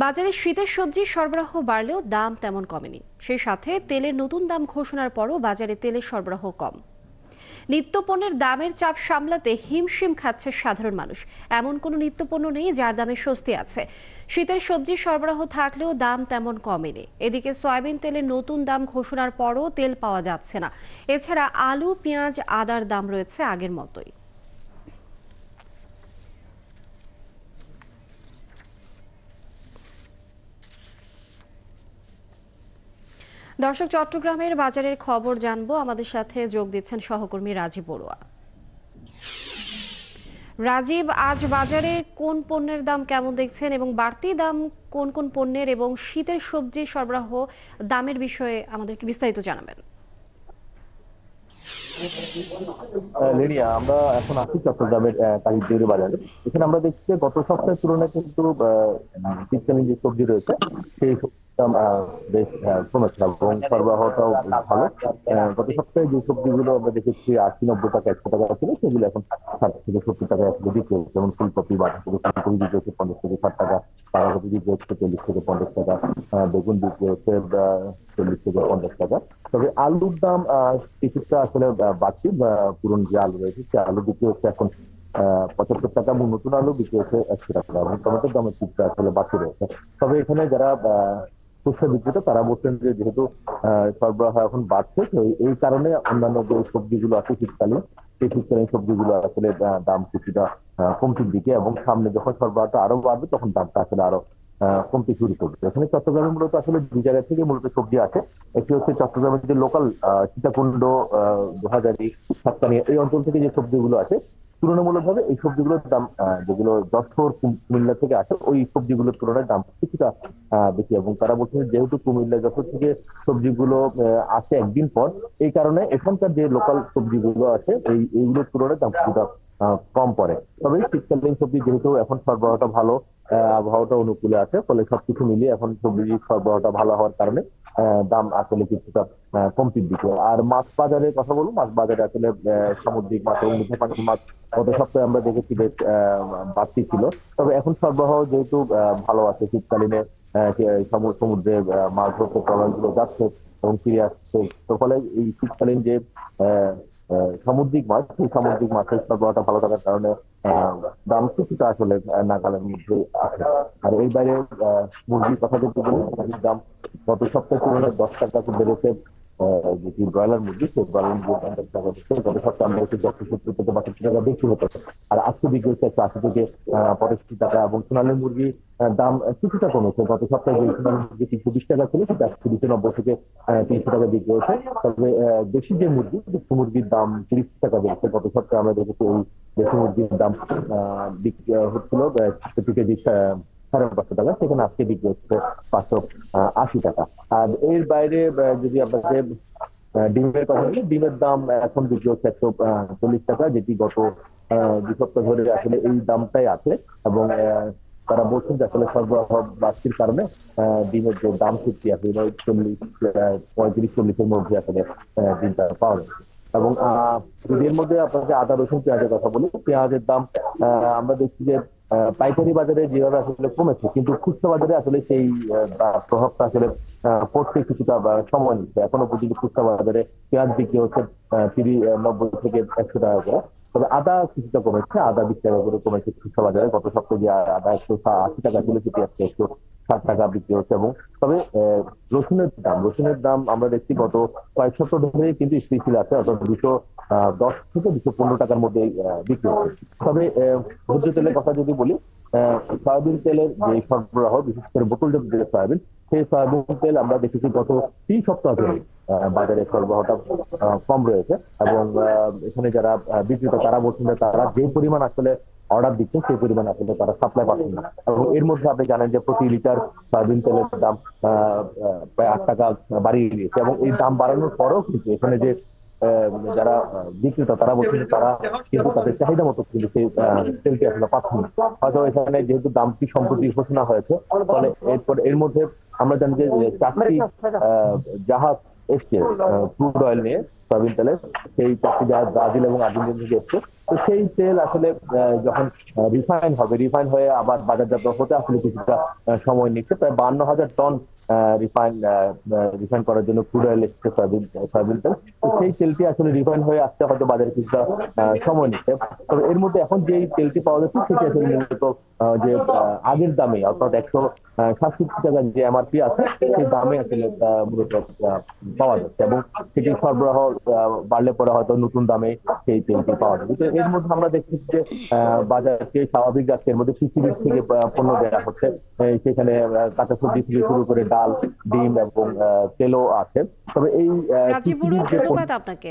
বাজারে শীতের সবজির সরবরাহ বাড়লেও দাম তেমন কমেনি। সেই সাথে তেলের নতুন দাম ঘোষণার পরও বাজারে তেলের সরবরাহ কম। নিত্যপণ্যের দামের চাপ সামলাতে হিমশিম খাচ্ছে সাধারণ মানুষ। এমন কোনো নিত্যপণ্য নেই যার দামে স্বস্তি আছে। শীতের সবজির সরবরাহ থাকলেও দাম তেমন কমেনি। এদিকে সয়াবিন তেলের নতুন দাম ঘোষণার পরও তেল পাওয়া যাচ্ছে না। এছাড়া আলু, পেঁয়াজ, আদার দাম রয়েছে আগের মতোই। দর্শক, চট্টগ্রামের বাজারের খবর জানবো। আমাদের সাথে যোগ দিচ্ছেন সহকর্মী রাজীব বড়ুয়া। রাজীব, আজ বাজারে কোন পণ্যের দাম কেমন দেখছেন এবং বাড়তি দাম কোন কোন পণ্যের, এবং শীতের সবজি সরবরাহ দামের বিষয়ে আমাদেরকে বিস্তারিত জানাবেন। লেনিয়া, আমরা এখন আছি চট্টগ্রামের কালিজিরি বাজারে। এখানে আমরা দেখছি যে গত সপ্তাহের তুলনায় কিন্তু শীতকালীন যে সবজি রয়েছে সেই সবজির দাম বেশ কমেছে এবং সরবরাহটাও বেশ ভালো। গত সপ্তাহে যে সবজিগুলো আমরা দেখেছি 80-90 টাকা 100 টাকা ছিল, সেগুলো এখন 60 থেকে 70 টাকায় আসলে বিক্রি হচ্ছে। যেমন ফুলকপি, বাঁধাকপি, ফুলকপি বিক্রি হচ্ছে 50 থেকে 60 টাকা, বাঁধাকপি বিক্রি হচ্ছে 40 থেকে 50 টাকা, বেগুন বিক্রি হচ্ছে 40 থেকে 50 টাকা। তবে আলুর দাম কিছুটা আসলে বাড়তি। পুরনো যে আলু রয়েছে সে আলু বিক্রি হচ্ছে এখন 75 টাকা, এবং নতুন আলু বিক্রি হচ্ছে 100 টাকা, এবং টমেটোর দামের কিছুটা আসলে বাড়তি রয়েছে। তবে এখানে যারা খুচরা বিক্রেতা তারা বলছেন যে যেহেতু সরবরাহ এখন বাড়ছে, তো এই কারণে অন্যান্য যে সবজিগুলো আছে শীতকালীন, সেই শীতকালীন সবজিগুলো আসলে দাম কিছুটা কমতির দিকে, এবং সামনে যখন সরবরাহটা আরো বাড়বে তখন দামটা আসলে আরো কমতে শুরু করবে। এখানে চট্টগ্রামে মূলত আসলে দুই জায়গা থেকে মূলত সবজি আসে। একটি হচ্ছে চট্টগ্রামের যে লোকাল সীতাকুণ্ড, দোহাজারী, সাতকানিয়া এই অঞ্চল থেকে যে সবজিগুলো আসে, তুলনামূলক ভাবে এই সবজিগুলোর দাম যেগুলো যশোর, কুমিল্লা থেকে আসে ওই সবজিগুলোর তুলনায় দাম কিছুটা বেশি। এবং তারা বলছেন যে যেহেতু কুমিল্লা, যশোর থেকে সবজিগুলো আসে একদিন পর, এই কারণে এখানকার যে লোকাল সবজিগুলো আছে এইগুলোর তুলনায় দাম কিছুটা কম পড়ে। তবে শীতকালীন সবজি যেহেতু এখন সরবরাহটা ভালো, আবহাওয়াটা অনুকূলে আছে, ফলে সবকিছু মিলিয়ে এখন সবজির সরবরাহটা ভালো হওয়ার কারণে দাম আসলে কিছুটা কমতির দিকে। আর মাছ বাজারের কথা বলবো, মাছ বাজারে আসলে সামুদ্রিক মাছ এবং মিঠা পানির মাছ গত সপ্তাহে আমরা দেখেছি বেশ বাড়তি ছিল। তবে এখন সরবরাহ যেহেতু ভালো আছে, শীতকালীনে সমুদ্রে মাছ ধরতে ট্রলার গুলো যাচ্ছে এবং ফিরে আসছে, তো ফলে এই শীতকালীন যে আহ, সামুদ্রিক মাছ, সেই সামুদ্রিক মাছের সরবরাহটা ভালো থাকার কারণে আহ, দাম কিছুটা আসলে নাগালের মধ্যে আছে। আর এই বাইরে মুরগির কথা যদি বলি, মুরগির দাম গত সপ্তাহের তুলনায় 10 টাকা বেড়েছে। যেটি ব্রয়লার মুরগি, সেই ব্রয়লার মুরগির দাম 10 টাকা বেড়েছে। গত সপ্তাহে আমরা হচ্ছে 70 থেকে 62 টাকা বেশি হতো, আর আজকে বিক্রি হচ্ছে 180 থেকে 85 টাকা। এবং সোনালী মুরগি দাম কিছুটা কমেছে। গত সপ্তাহে যে সোনালী মুরগি 320 টাকা ছিল, সেটা আজকে 290 থেকে 300 টাকা বিক্রি হয়েছে। তবে দেশি যে মুরগি, দেশি মুরগির দাম 30 টাকা বেড়েছে। গত সপ্তাহে আমরা দেখেছি এই দেশি মুরগির দাম বিক্রি হচ্ছিল প্রতি কেজি 550 টাকা, সেখানে আজকে বিক্রি হচ্ছে 580 টাকা। আর এর বাইরে যদি আপনাকে ডিমের কথা বলি, ডিমের দাম এখন বিক্রি হচ্ছে 140 টাকা, যেটি গত 2 সপ্তাহ ধরে আসলে এই দামটাই আছে। এবং তারা বলছেন যে আসলে সরবরাহ বাড়তির কারণে ডিমের যে দাম সৃষ্টি আছে 35-40-এর মধ্যে আসলে ডিমটা পাওয়া যাচ্ছে। এবং যদি এর মধ্যে আপনাকে আদা, রসুন, পেঁয়াজের কথা বলি, পেঁয়াজের দাম আমরা দেখছি যে পাইকারি বাজারে যেভাবে আসলে কমেছে, কিন্তু খুচরা বাজারে আসলে সেই প্রভাবটা আসলে পড়তে কিছুটা সময় নিচ্ছে। এখনো পর্যন্ত খুচরা বাজারে পেঁয়াজ বিক্রি হচ্ছে 90 থেকে 100 টাকা করে। তবে আদা কিছুটা কমেছে, আদা 20 টাকা করে কমেছে খুচরা বাজারে। গত সপ্তাহে যে আদা 180 টাকা ছিল, সেটি আজকে 160 টাকা বিক্রি হচ্ছে। এবং তবে রসুনের দাম আমরা দেখছি গত কয়েক সপ্তাহ ধরে কিন্তু স্থিতিশীল আছে, অর্থাৎ 210 থেকে 215 টাকার মধ্যে বিক্রি হচ্ছে। তবে ভোজ্য তেলের কথা যদি বলি, সয়াবিন তেলের যে সরবরাহ, বিশেষ করে বোতলজাত যে সয়াবিন, সেই সয়াবিন তেল আমরা দেখেছি গত 3 সপ্তাহ ধরে বাজারে সরবরাহটা কম রয়েছে। এবং এখানে যারা বিক্রেতা তারা বলছেন যে তারা যে পরিমাণ আসলে অর্ডার দিচ্ছেন সেই পরিমাণ আসলে তারা সাপ্লাই পাচ্ছেন না। এবং এর মধ্যে আপনি জানেন যে প্রতি লিটার সয়াবিন তেলের দাম প্রায় 8 টাকা বাড়িয়ে দিয়েছে। এবং এই দাম বাড়ানোর পরেও কিন্তু এখানে যে যারা বিক্রেতা তারা বলছেন যে তারা কিন্তু তাদের চাহিদা মতো কিন্তু সেই তেলটি আসলে পাচ্ছেন না। হয়তো এখানে যেহেতু দামটি সম্প্রতি ঘোষণা হয়েছে, ফলে এর মধ্যে আমরা জানি যে 4টি জাহাজ এসছে ক্রুড অয়েল নিয়ে, সয়াবিন তেলের। সেই 4টি জাহাজ ব্রাজিল এবং আর্জেন্টিনা থেকে এসছে। তো সেই তেল আসলে যখন রিফাইন হয়ে আবার বাজারজাত হতে আসলে কিছুটা সময় নিচ্ছে। প্রায় 52,000 টন রিফাইন করার জন্য ক্রুড অয়েল এসছে, সয়াবিন তেল। তো সেই তেলটি আসলে রিফাইন হয়ে আসতে হয়তো বাজারে কিছুটা সময় নিচ্ছে। তবে এর মধ্যে এখন যে তেলটি পাওয়া যাচ্ছে সেটি আসলে মূলত যে আগের দামে, অর্থাৎ 167 টাকা যে এমআরপি আছে সেই দামে আসলে মূলত পাওয়া যাচ্ছে, এবং সেটি সরবরাহ বাড়লে পরে হয়তো নতুন দামে সেই তেলটি পাওয়া যাবে। তো এর মধ্যে আমরা দেখছি যে বাজারকে স্বাভাবিক রাখতে এর মধ্যে কৃষিবিদ থেকে পণ্য দেওয়া হচ্ছে। সেখানে কাঁচা সবজি থেকে শুরু করে ডাল, ডিম এবং তেলও আছে। তবে এই রাজীব বড়ুয়া, কৃষিবিদ যে ধন্যবাদ আপনাকে।